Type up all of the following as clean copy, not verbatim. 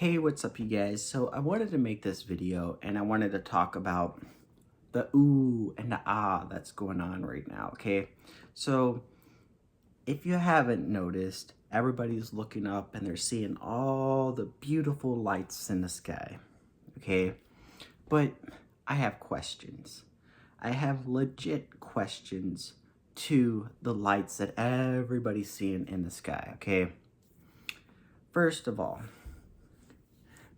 Hey, what's up you guys? So I wanted to make this video and I wanted to talk about the ooh and the ah that's going on right now, okay? So if you haven't noticed, everybody's looking up and they're seeing all the beautiful lights in the sky, okay? But I have questions. I have legit questions to the lights that everybody's seeing in the sky, okay? First of all,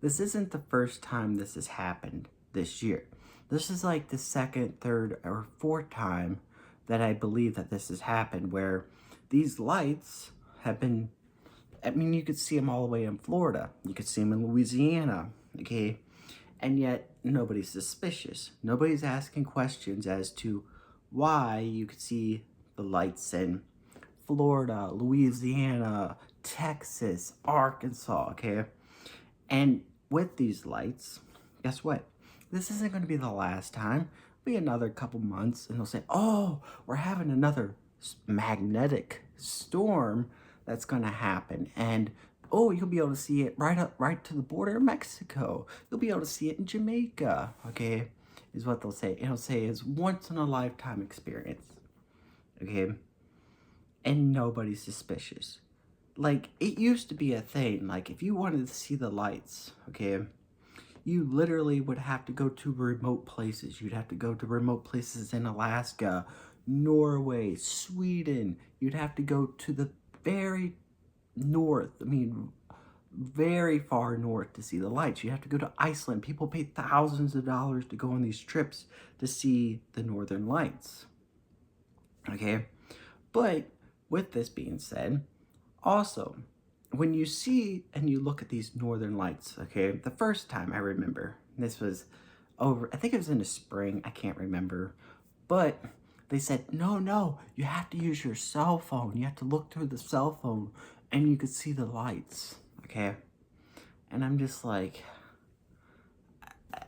this isn't the first time this has happened this year. This is like the second, third, or fourth time that I believe that this has happened where these lights have been, I mean, you could see them all the way in Florida. You could see them in Louisiana, okay? And yet nobody's suspicious. Nobody's asking questions as to why you could see the lights in Florida, Louisiana, Texas, Arkansas, okay? And with these lights, guess what? This isn't going to be the last time. It'll be another couple months and they'll say, oh, we're having another magnetic storm that's going to happen. And oh, you'll be able to see it right to the border of Mexico. You'll be able to see it in Jamaica, okay, is what they'll say. It'll say it's once in a lifetime experience, okay? And nobody's suspicious. Like, it used to be a thing, like, if you wanted to see the lights, okay, you literally would have to go to remote places. You'd have to go to remote places in Alaska, Norway, Sweden. You'd have to go to the very north, very far north to see the lights. You have to go to Iceland. People pay thousands of dollars to go on these trips to see the northern lights, okay? But with this being said, also, when you see and you look at these northern lights, okay, the first time I remember, this was over, I think it was in the spring, I can't remember, but they said, no, you have to use your cell phone. You have to look through the cell phone and you could see the lights, okay? And I'm just like,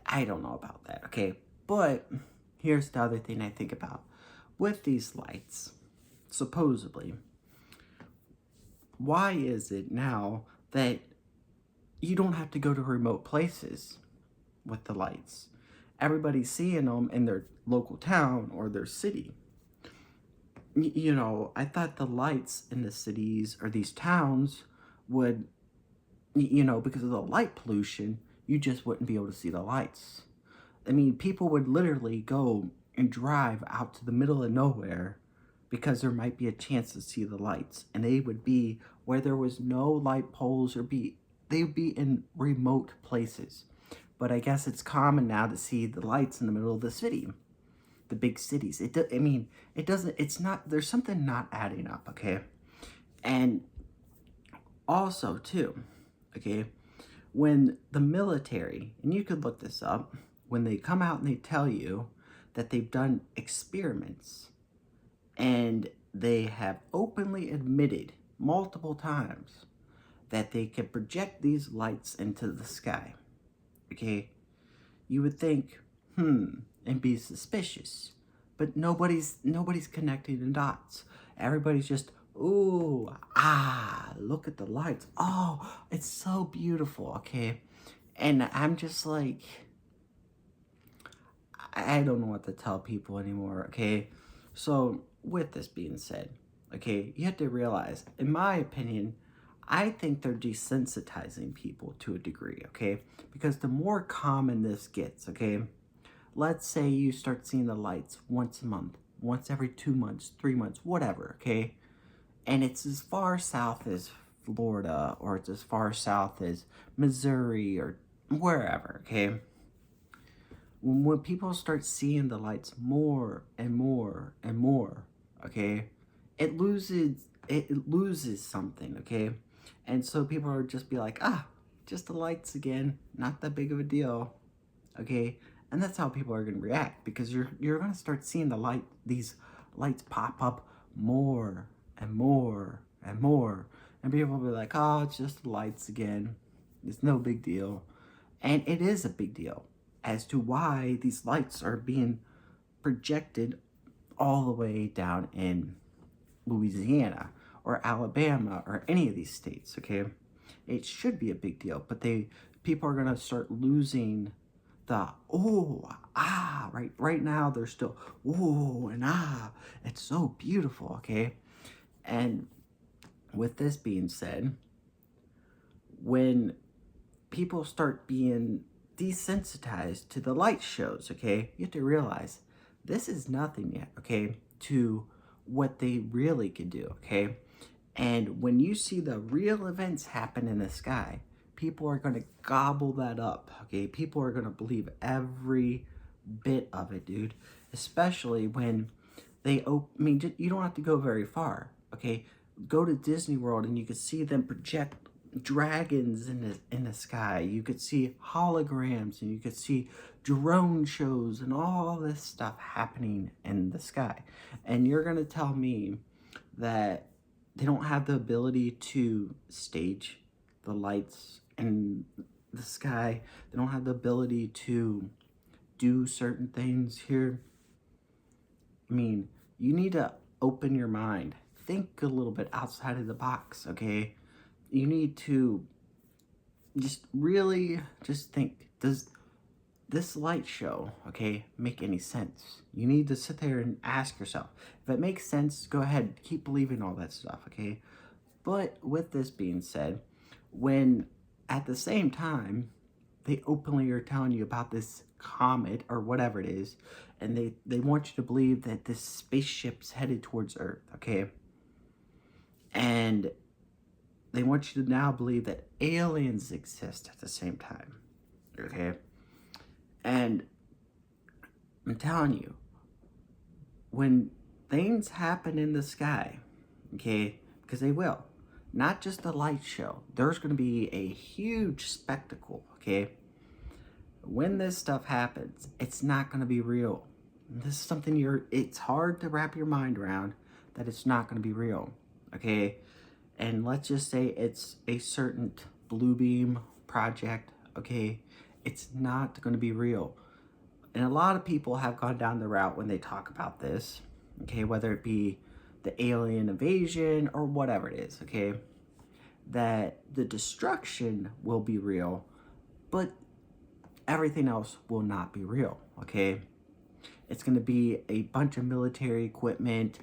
I don't know about that, okay? But here's the other thing I think about. With these lights, supposedly, why is it now that you don't have to go to remote places with the lights? Everybody's seeing them in their local town or their city. You know, I thought the lights in the cities or these towns would, you know, because of the light pollution, you just wouldn't be able to see the lights. I mean, people would literally go and drive out to the middle of nowhere because there might be a chance to see the lights, and they would be where there was no light poles, or they would be in remote places. But I guess it's common now to see the lights in the middle of the city, the big cities. It's not, there's something not adding up, okay? And also too, okay, when the military, and you could look this up, when they come out and they tell you that they've done experiments and they have openly admitted multiple times that they can project these lights into the sky, okay, you would think, and be suspicious. But nobody's connecting the dots. Everybody's just, ooh, look at the lights. Oh, it's so beautiful, okay? And I'm just like, I don't know what to tell people anymore, okay? So, with this being said, okay, you have to realize, in my opinion, I think they're desensitizing people to a degree, okay? Because the more common this gets, okay, let's say you start seeing the lights once a month, once every 2 months, 3 months, whatever, okay? And it's as far south as Florida, or it's as far south as Missouri, or wherever, okay? When people start seeing the lights more and more and more, okay, it loses something, okay? And so people are just be like, just the lights again, not that big of a deal, okay? And that's how people are going to react, because you're going to start seeing these lights pop up more and more and more, and people will be like, oh, it's just the lights again, it's no big deal. And it is a big deal as to why these lights are being projected all the way down in Louisiana or Alabama or any of these states, okay? it should be a big deal, but people are going to start losing the right now. They're still and it's so beautiful, okay? And with this being said, when people start being desensitized to the light shows, okay, you have to realize this is nothing yet, okay, to what they really can do, okay? And when you see the real events happen in the sky, people are going to gobble that up, okay? People are going to believe every bit of it, dude. Especially when I mean, you don't have to go very far, okay? Go to Disney World and you can see them project dragons in the sky. You could see holograms and you could see drone shows and all this stuff happening in the sky. And you're going to tell me that they don't have the ability to stage the lights in the sky. They don't have the ability to do certain things here. I mean, you need to open your mind. Think a little bit outside of the box, okay? You need to just think, does this light show, okay, make any sense? You need to sit there and ask yourself. If it makes sense, go ahead, keep believing all that stuff, okay? But with this being said, when at the same time, they openly are telling you about this comet or whatever it is, and they want you to believe that this spaceship's headed towards Earth, okay? And they want you to now believe that aliens exist at the same time, okay? And I'm telling you, when things happen in the sky, okay, because they will, not just a light show, there's going to be a huge spectacle, okay? When this stuff happens, it's not going to be real. This is something it's hard to wrap your mind around that it's not going to be real, okay? And let's just say it's a certain blue beam project, okay? It's not going to be real. And a lot of people have gone down the route when they talk about this, okay? Whether it be the alien invasion or whatever it is, okay? That the destruction will be real, but everything else will not be real, okay? It's going to be a bunch of military equipment,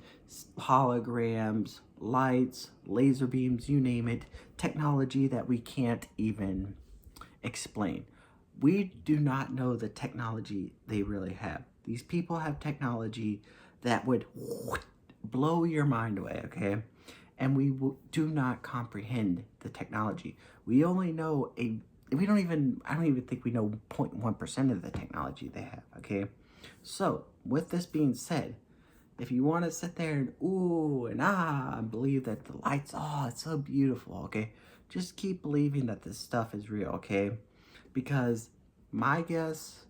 holograms, lights, laser beams, you name it, technology that we can't even explain. We do not know the technology they really have. These people have technology that would blow your mind away, okay? And we do not comprehend the technology. We only know I don't even think we know 0.1% of the technology they have, okay? So, with this being said, if you want to sit there and and believe that the lights, it's so beautiful, okay? Just keep believing that this stuff is real, okay? Because my guess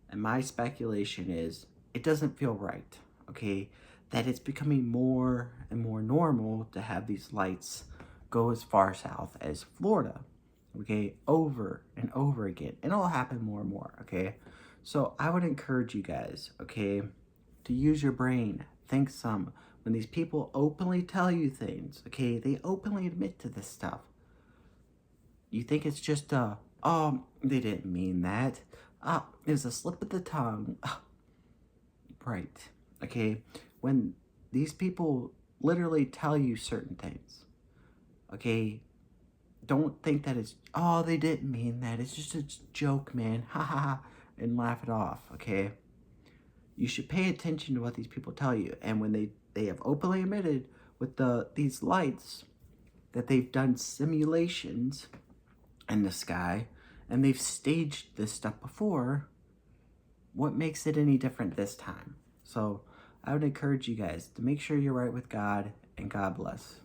and my speculation is it doesn't feel right, okay? That it's becoming more and more normal to have these lights go as far south as Florida, okay? Over and over again. And it'll happen more and more, okay? So I would encourage you guys, okay, to use your brain, think some. When these people openly tell you things, okay, they openly admit to this stuff. You think it's just they didn't mean that. It was a slip of the tongue. Right, okay? When these people literally tell you certain things, okay, don't think that it's, they didn't mean that. It's just a joke, man. Ha ha ha. And laugh it off, okay? You should pay attention to what these people tell you. And when they have openly admitted with these lights that they've done simulations in the sky and they've staged this stuff before, what makes it any different this time? So I would encourage you guys to make sure you're right with God, and God bless.